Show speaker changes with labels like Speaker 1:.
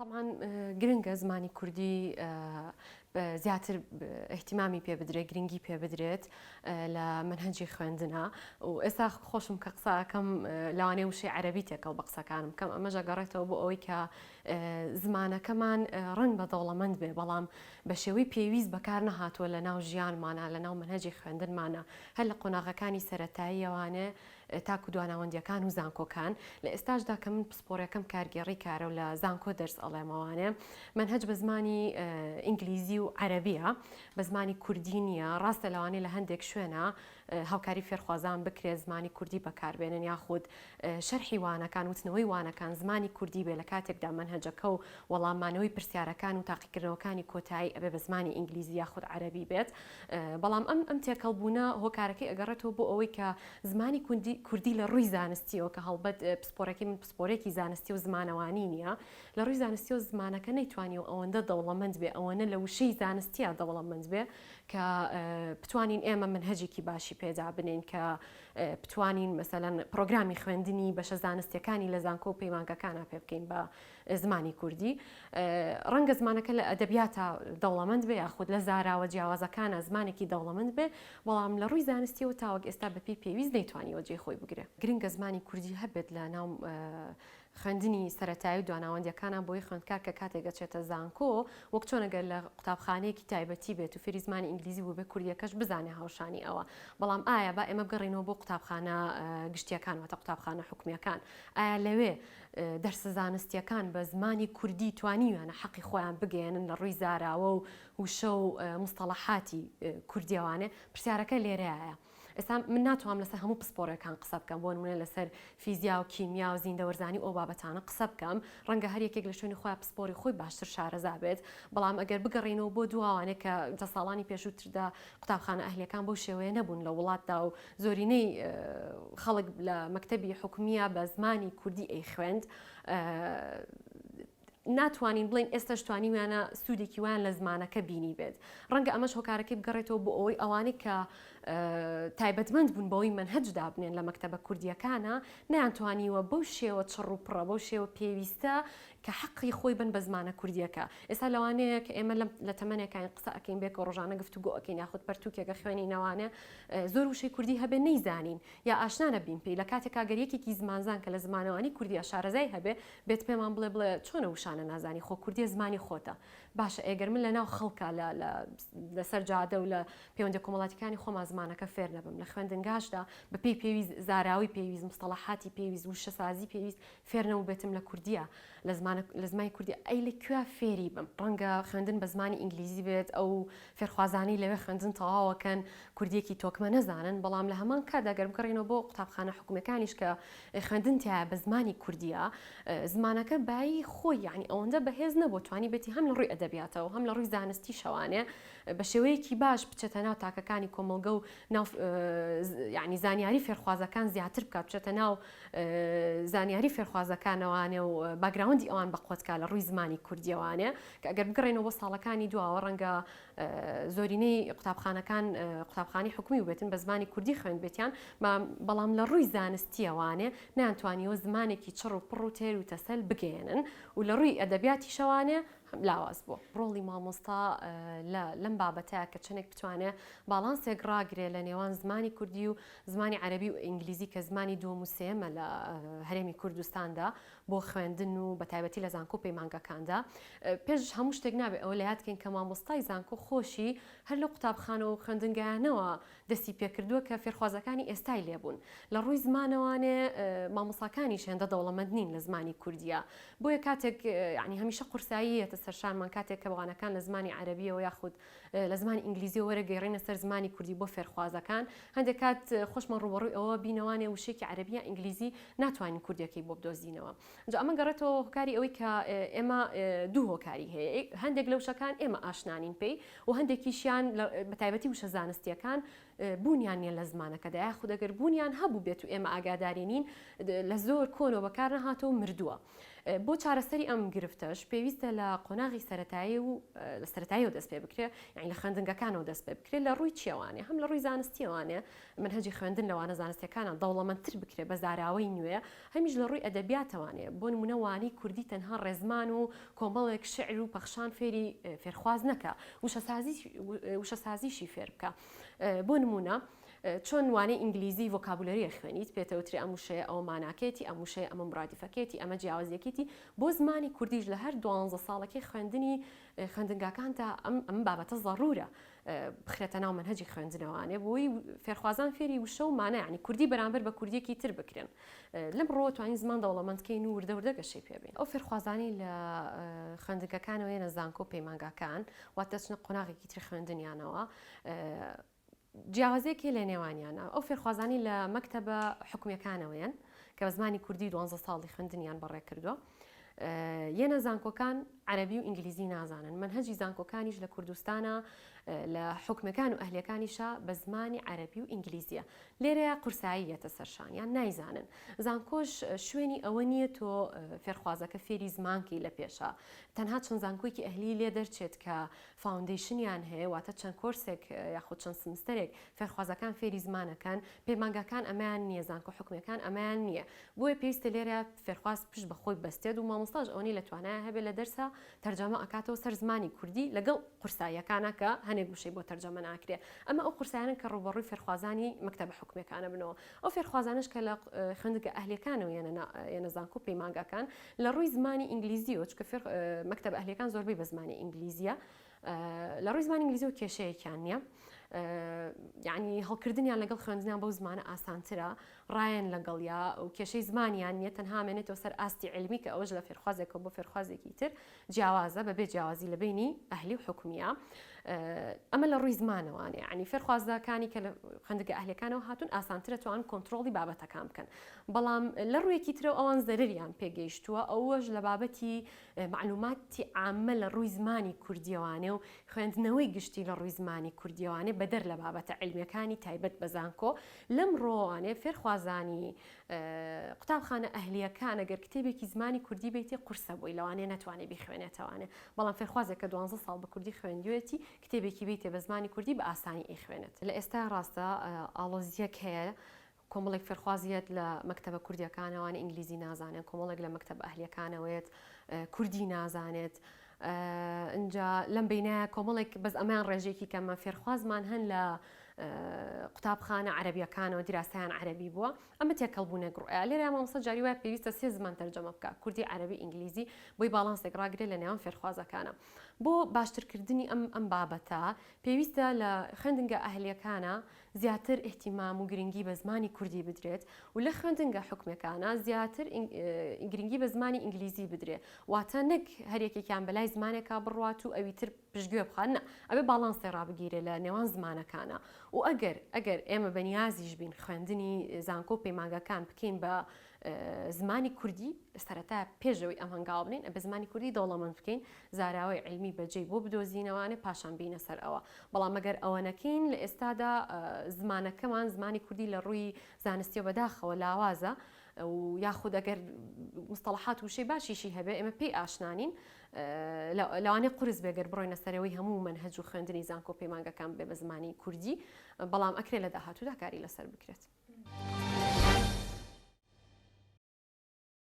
Speaker 1: طبعا گرنگە زمانی کوردی زیاتر احتیمامی پێ بدرێت گرنگی پێ بدرێت لە منهەجی خوێندنە و ئێستا خۆشم کە قسەکەم لەوانەیە وشەی عەرەبی تێکەڵ بە قسەکانم کەم ئەمەژە گەڕێتەوە بۆ ئەوەی کە زمانەکەمان ڕەنگ بە دەوڵەمەند بێ بەڵام بە شێوەی پێویست بەکار نەهاتووە لە ناو ژیانمانە لە ناو منهەجی خوێندنمانە هەر لە قۆناغەکانی سەرەتاییەوانێ تاکو دواناوەندیەکان و زانکۆکان لە ئێستاشدا کە من پسپۆرەکەم کارگێڕی کارە و لە زانکۆ دەرس ئەڵێمەوانێ منهەج بە زمانی ئینگلیزی و عەرەبیە بە زمانی کوردی نییە ڕاستە لەوانەیە لە هەندێک شوێنە هاوکاری فێرخوازان بکرێت زمانی کوردی بەکاربێنن یاخود شەرحی وانەکان وتنەوەی وانەکان زمانی کوردی بێ لە کاتێکدا منهەجەکە و وەڵامانەوەی پرسیارەکان و تاقیکردنەوەکانی کۆتایی ئەبێ بە زمانی ئینگلیزی یاخود عەرەبی بێت بەڵام ئەم تێکەڵبوونە هۆکارەکەی ئەگەڕێتەوە بۆ ئەوەی کە زمانی کوردی لە ڕووی زانستیەوە کە هەڵبەت پسپۆرەکەی من پسپۆرێکی زانستی و زمانەوانی نییە لە ڕووی زانستی و زمانەکە نەیتوانی و ئەوەندە دەوڵەمەند بێ ئەوەنە لە وشەی زانستیە دەوڵەمەند بێ کە بتوانین ئێمە منهەجێکی باشی پێدا بنین کە بتوانین مەسەلەن پرۆگرامی خوێندنی بەشە زانستیەکانی لە زانکۆ و پەیمانگەکانە پێ بکەین بە زمانی کوردی ڕەنگە زمانەکە لە ئەدەبیاتە دەوڵەمەند بێ یاخود لە زاراوە جیاوازەکانە زمانێکی دەوڵەمەند بێ بەڵام لە ڕووی زانستی و تاوەک ئێستا بەپی پێویست نەیتوانیوە جێ خۆی بگرێت گرنگە زمانی کوردی هەبێت لە ناو خوێندنی سەرەتایی و دواناوەندیەکانە بۆی خوێندکار کە کاتێک گەچێتە زانکۆ وەک چۆنەگەر لە قوتابخانەیەکی تایبەتی بێت و فێری زمانی ئینگلیزی بوو بێ کوردیەکەش بزانێ هاوشانی ئەوە بەڵام ئایا با ئێمە بگەڕێنەوە بۆ قوتابخانە گشتیەکان واتە قوتابخانە حکومیەکان ئایا لەوێ دەرسە زانستیەکان بە زمانی کوردی توانیویانە حەقی خۆیان بگەێنن لە ڕووی زاراوە و وشە و مستەڵەحاتی کوردیەوانێ پرسیارەکە لێرەیە ئێستا من ناتوانم لەسەر هەموو پسپۆرەکان قسە بکەم بۆ نمونە لەسەر فیزیا و کیمیا و زیندەوەرزانی ئەو بابەتانە قسە بکەم ڕەنگە هەر یەکێک لە شوێنی خۆیان پسپۆری خۆی باشتر شارەزا بێت بەڵام ئەگەر بگەڕێنەوە بۆ دواوانێک کە دە ساڵانی پێشووتردا قوتابخانە ئەهلیەکان بەو شێوەیە نەبوون لە وڵاتدا و زۆرینەی خەڵک لە مەکتەبی حکومیە بە زمانی کوردی ئەی خوێند ناتوانین بڵین ئێستاش توانیویانە سوودێکی ویان لە زمانەکە بینی بێت ڕەنگە ئەمەش هۆکارەکەی بگەڕێتەوە بۆ ئەوەی ئەوانەی کە تایبەتمەند بوون بەوەی منهەجدا بنێن لە مەکتەبە کوردیەکانە نەیانتوانیوە بەو شێوە چڕ و پڕە بەو شێوە پێویستە کە حەقی خۆی بن بە زمانە کوردیەکە ئێستا لەوانەیە کە ئێمە لە تەمەنێکان قسە ئەکەین بێک و ڕۆژانە گفتوگۆ ئەکەین یاخود پەرتووکێکە خوێنینەوانێ زۆر وشەی کوردی هەبێ نەیزانین یا ئاشنا نەبین پێی لە کاتێک ئاگەریەکێکی زمانزان کە لە زمانەوانی کوردی شارەزای هەبێ بێت پێمان بڵێ چۆنە وشانە نازانی خۆ کوردی زمانی خۆتە باشە ئەگەر من لە ناو خەڵکە لەسەر جادە و لە پەیوەندی کۆمەڵاتیەکانی خۆمان زمانەکە فێر نەبم لە خوێندنگاشدا بەپێی پێویست زاراوی پێویست مستەڵەحاتی پێویست وشە سازی پێویست فێر نەبوو بێتم لە کوردیە لە زمانی کوردی ئەی لەکوێ فێری بم ڕەنگە خوێندن بە زمانی ئینگلیزی بێت ئەو فێرخوازانی لەوێ خوێندن تەواوەکەن کوردیەکی تۆکمە نەزانن بەڵام لە هەمان کاتدا گەر بگەڕێنەوە بۆ قوتابخانە حکومیەکانیش کە خوێندن تایە بە زمانی کوردیە زمانەکە بای خۆی یعنی ئەوەندە بەهێز نەبوو توانی بێتی هەم لە ڕووی ئەدەبیاتەوە هەم لە ڕووی زانستی شەوانێ بە شێوەیەکی باش بچێتە ناو تاکەکانی کۆمەلگە و یعنی زانیاری فێرخوازەکان زیاتر بکات بچێتە ناو زانیاری فێرخوازەکانەوانێ و باگراوندی ئەوان بەقوتکە لە ڕووی زمانی کوردیەوانێ کە ئەگەر بگەڕێنەوە بۆ ساڵەکانی دواوە ڕەنگە زۆرینەی قوتابخانەی حکومی بێتن بە زمانی کوردی خوێند بێتیان بەڵام لە ڕووی زانستیەوانێ نەیانتوانیەوە زمانێکی چڕ و پڕ و تێر و تەسەل بگەێنن و لە ڕووی ئەدەبیاتی شەوانێ لاواز بوو ڕۆڵی مامۆستا لەم بابەتەیە کە چنێک بتوانێت باڵانسێک ڕاگرێ لە نێوان زمانی کوردی و زمانی عەرەبی و ئینگلیزی کە زمانی دووەم و سێمە لە هەرێمی کوردستاندا بۆ خوێندن و بە تایبەتی لە زانکۆ پەیمانگەکاندا پێش هەموو شتێک نابێت ئەوە لە یادکەین کە مامۆستای زانکۆ خۆشی هەر لە قوتابخانە و خوێندنگایانەوە دەستی پێکردووە کە فێرخوازەکانی ئێستای لێبوون لە ڕووی زمانەوانێ مامۆستاکانیش هێندە دەوڵەمەند نین لە زمانی کوردیە بۆیە کاتێک یعنی هەمیشە قورساییەتە سەرشانمان کاتێک کە بەوانەکان لە زمانی عەرەبیەوە یاخود لە زمانی ئینگلیزی وەرەگەیڕێنە سەر زمانی کوردی بۆ فێرخوازەکان هەندێک کات خۆشمان ڕوبەڕووی ئەوە بینەوانێ وشێکی عەرەبیە ئینگلیزی ناتوانین کوردیەکەی بۆ بدۆزینەوە جا ئەمە گەڕێتەوە هۆکاری ئەوەی کە ئێمە دوو هۆکاری هەیە هەندێک لەو شەکان ئێمە ئاشنانین پێی و هەندێکیشیان بە تایبەتی وشە زانستیەکان بوونیان نیە لە زمانەکەدا یاخود ئەگەر بوونیان هەبوو بێت و ئێمە ئاگادارینین لە زۆر کۆنەوە بەکار نەهاتەوە مردووە بۆ چارەسەری ئەم گرفتەش پێویستە لە قۆناغی سەرەتایی و لە سەرەتاییەوە دەست پێ بکرێ، یعنی لە خوێندنگەکانەوە دەست پێ بکرێت لە ڕووی چێوانێ هەم لە ڕووی زانستیەوانێ منهەجی خوێندن لەوانە زانستیەکانە دەوڵەمەندتر بکرێت بە زاراوەی نوێ، هەمیش لە ڕووی ئەدەبیاتەوانێ بۆ نمونە وانی کوردی تەنها ڕێزمان و کۆمەڵێک شعر و پەخشان فێرخواز نەکە، وشەسازیشی فێر بکە. بۆ نمونە چۆن وانەی ئینگلیزی ڤۆکابولەریە خوێنیت پێتەوتری ئەم وشەیە ئەوە ماناکێتی، ئەم وشەیە ئەمە مرادیفەکێتی، ئەمە جیاوازیەکێتی، بۆ زمانی کوردیش لە هەر 12 ساڵەکەی خوێندنگاکان تا ئەم بابەتە ضرورە بخرێتە ناو منهەجی خوێندنەوەوانێ بۆی فێرخوازان فێری وشە و مانە، یعنی کوردی بەرامبەر بە کوردیەکی تر بکرێن. لەم ڕۆ توانین زمان دەوڵەمەندکەین و وردە گەشەی پێبێن. ئەو فێرخوازانی لە خوێندنگەکانەوە یەنە زانکۆ پەیمانگاکان واتە چنە قۆناغێکی تر خوێندنیانەوە جیاوازەیەکی لە نێوانیانە. ئەو فێرخوازانی لە مەکتەبە حکومیەکانەوەیان کە بە زمانی کوردی 12 ساڵی خوێندنیان بەڕێ کردووە. یەنە زانکۆکان عەرەبی و ئینگلیزی نازانن، منهەجی زانکۆکانیش لە کوردستانە لە حکومەکان و ئەهلیەکانیشە بە زمانی عەرەبی و ئینگلیزیە. لێرەیە قورساییەتە سەرشانیان نایزانن. زانکۆش شوێنی ئەوە نییە تۆ فێرخوازەکە فێری زمانکی لە پێشە، تەنها چەند زانکۆیکی ئەهلی لێ دەرچێت کە فاوندیشنیان هەیە، واتە چەند کۆرسێک یاخود چەند سمستەرێک فێرخوازەکان فێری زمانەکان، پەیمانگاکان ئەمەیان نییە، زانکۆ حکومیەکان ئەمەیان نییە. بۆیە پێویستە لێرە فێرخواز پشت بەخۆی بەستێت و مامۆستاش ئەوەی لە توانایە هەبێت لە دەرسا تەرجەمە ئەکاتەوە سەر زمانی کوردی لەگەڵ قورساییەکانە کە هەنێک وشەی بۆ تەرجەمە ناکرێ. ئەمە ئەو قورساییانن کە ڕوبەڕووی فێرخوازانی مەکتەبە حکومیەکانە بنەوە. ئەو فێرخوازانش کە لە خوێندنگە ئەهلیەکانەوە یەنە زانکۆ پەیمانگاکان لە ڕووی زمانی ئینگلیزیەوە، چونکە مەکتەبە ئەهلیەکان زۆربەی بە زمانی ئینگلیزیە، لە ڕووی زمانی ئینگلیزیەوە کێشەیەکیان نییە، یعنی هەڵکردنیان لەگەڵ خوێندنیان بەو زمانە ئاسانترە، ڕایەن لەگەڵیا و کێشەی زمانیان نیە، تەنها مێنێتەوە سەر ئاستی علمی کە ئەوەش لە فێرخوازێکەوە بۆ فێرخوازێکی تر جیاوازە بەبێ جیاوازی لە بینی ئەهلی و حکومیە. ئەمە لە ڕووی زمانەوانێ، یعنی فێرخوازەکانی کە لە خوێندنگە ئەهلیەکانەوە هاتوون ئاسانترە توان کۆنتترۆڵی بابەتەکان بکەن. بەڵام لە ڕوویەکی ترەوە ئەوان زەرریان پێگەیشتووە، ئەوەش لە بابەتی معلوماتی عامە لە ڕووی زمانی کوردیەوانێ و خوێندنەوەی گشتی لە ڕووی زمانی کوردیەوانێ بەدەر لە بابەتە علمیەکانی تایبەت بە زانکۆ. لەم ڕۆوانێ فێرخوازانی قوتابخانە ئەهلیەکان ئەگەر کتێبێکی زمانی کوردی بیتێ قورسە بۆی لەوانێ نەتوانێ بیخوێنێتەوانێ، بەڵام فێرخوازێک کە 12 ساڵ بە کوردی خوێندوێتی کتێبێکی بیتێ بە زمانی کوردی بە ئاسانی ئیخوێنێت. لە ئێستا ڕاستە ئاڵۆزیەک هەیە، کۆمەڵێک فێرخوازیەت لە مەکتەبە کوردیەکانەوان ئینگلیزی نازانێت، کۆمەڵێک لە مەکتەبە ئەهلیەکانەوەیەت کوردی نازانێت. اینجا لەم بینایە کۆمەڵێک بەس ئەمان ڕێژێکی کەمە فێرخوازمان هەن لە قوتابخانە عەرەبیەکانەوە دیراسەیان عەرەبی بووە، ئەمە تێکەڵبوونێک ڕوئە. لێرە مامۆستا جاری وایە پێویستە 3 زمان تەرجەمە بکە، کوردی، عەرەبی، ئینگلیزی، بۆی باڵانسێک ڕاگرێت لە نێوان فێرخوازەکانە. بۆ باشترکردنی ئەم بابەتە پێویستە لە خوێندنگە ئەهلیەکانە زیاتر احتیمام و گرنگی بە زمانی کوردی بدرێت و لە خوێندنگە حکومیەکانە زیاتر گرنگی بە زمانی ئینگلیزی بدرێت، واتە نەک هەرێکێکیان بەلای زمانێکا بڕوات و ئەوی تر پشتگوێ بخەن، ئەبێ باڵانسێ ڕابگیرێت لە نێوان زمانەکانە. و ئەگەر ئێمە بەنیازیش بین خوێندنی زانکۆ پەیمانگاکان بکەین بە زمانی کوردی سەرەتا پێشەوەی ئەم هەنگاو بنین، بە زمانی کوردی دەوڵەمەند بکەین، زاراوەی علمی بەجێی بۆ بدۆزینەوانێ پاشان بینە سەر ئەوە. بەڵام ئەگەر ئەوە نەکەین لە ئێستادا زمانەکەمان زمانی کوردی لە ڕووی زانستی و بەداخەوە لاوازە و یاخود ئەگەر مستەڵەحات وشەی باشیشی هەبێ ئێمە پێی ئاشنانین، لەوانەیە قورس بێگەر بڕۆینە سەرەوەی هەموو منهەج و خوێندنی زانکۆ پەیمانگەکان بێ بە زمانی کوردی، بەڵام ئەکرێ لە داهاتوودا کاری لەسەر بکرێت.